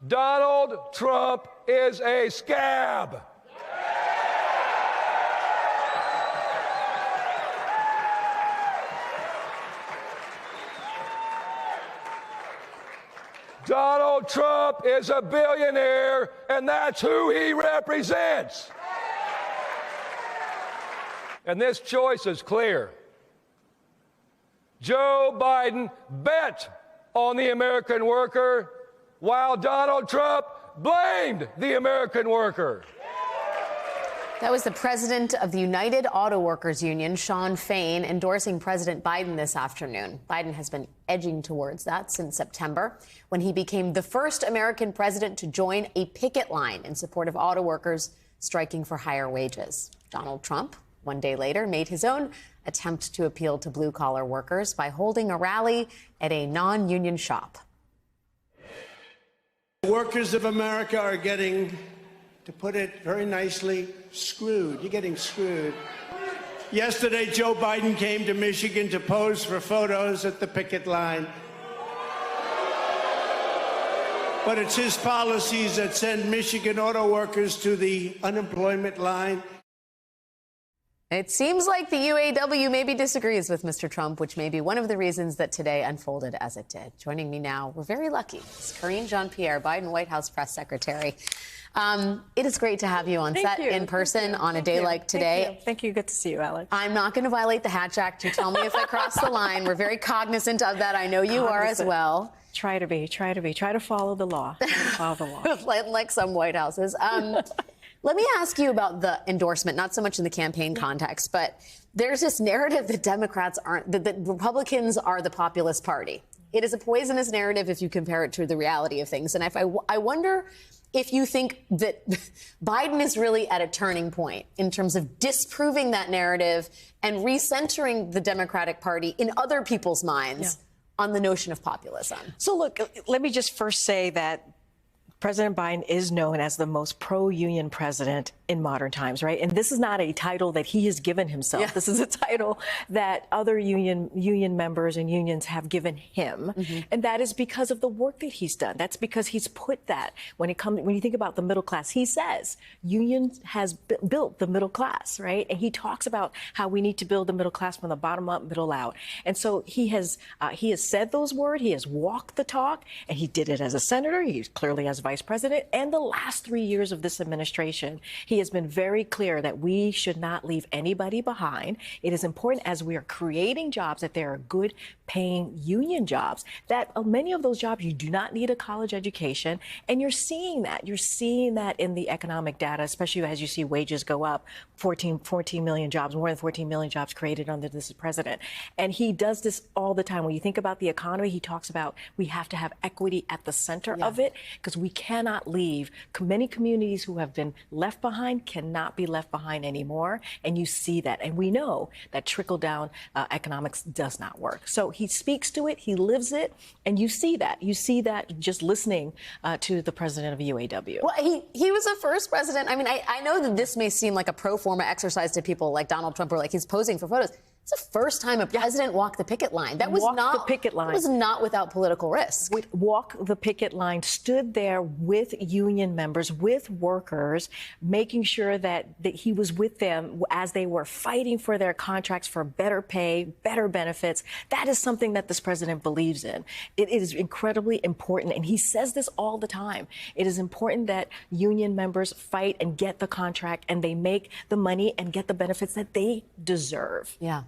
Donald Trump is a scab. Donald Trump is a billionaire, and that's who he represents. And this choice is clear. Joe Biden bet on the American worker, while Donald Trump blamed the American worker. That was the president of the United Auto Workers Union, Shawn Fain, endorsing President Biden this afternoon. Biden has been edging towards that since September, when he became the first American president to join a picket line in support of auto workers striking for higher wages. Donald Trump, one day later, made his own attempt to appeal to blue-collar workers by holding a rally at a non-union shop. Workers of America are getting, to put it very nicely, screwed. You're getting screwed. Yesterday, Joe Biden came to Michigan to pose for photos at the picket line. But it's his policies that send Michigan auto workers to the unemployment line. It seems like the UAW maybe disagrees with Mr. Trump, which may be one of the reasons that today unfolded as it did. Joining me now, we're very lucky, it's Karine Jean-Pierre, Biden White House press secretary. It is great to have you on set in person on a day like today. Thank you. Good to see you, Alex. I'm not going to violate the Hatch Act. You tell me if I cross the line. We're very cognizant of that. I know you are as well. Try to be. Try to follow the law. Follow the law. like some White Houses. Let me ask you about the endorsement, not so much in the campaign context, but there's this narrative that Democrats aren't, that Republicans are the populist party. It is a poisonous narrative if you compare it to the reality of things. And I wonder if you think that Biden is really at a turning point in terms of disproving that narrative and recentering the Democratic Party in other people's minds on the notion of populism. So, look, let me just first say that President Biden is known as the most pro-union president in modern times, right? And this is not a title that he has given himself. Yeah. This is a title that other union members and unions have given him. Mm-hmm. And that is because of the work that he's done. That's because he's put that when you think about the middle class, he says unions has built the middle class, right? And he talks about how we need to build the middle class from the bottom up, middle out. And so he has said those words. He has walked the talk, and he did it as a senator. He clearly as vice president. And the last 3 years of this administration, he has been very clear that we should not leave anybody behind. It is important as we are creating jobs that there are good paying union jobs, that many of those jobs you do not need a college education. And you're seeing that. You're seeing that in the economic data, especially as you see wages go up. 14 million jobs, more than 14 million jobs created under this president. And he does this all the time. When you think about the economy, he talks about we have to have equity at the center of it, because we cannot leave. Many communities who have been left behind cannot be left behind anymore. And you see that. And we know that trickle-down economics does not work. So he speaks to it. He lives it. And you see that. You see that just listening to the president of UAW. Well, he was the first president. I mean, I know that this may seem like a pro forma exercise to people like Donald Trump, or like he's posing for photos. It's the first time a president walked the picket line. That was not without political risk. Walk the picket line, stood there with union members, with workers, making sure that he was with them as they were fighting for their contracts for better pay, better benefits. That is something that this president believes in. It is incredibly important, and he says this all the time. It is important that union members fight and get the contract, and they make the money and get the benefits that they deserve. Yeah.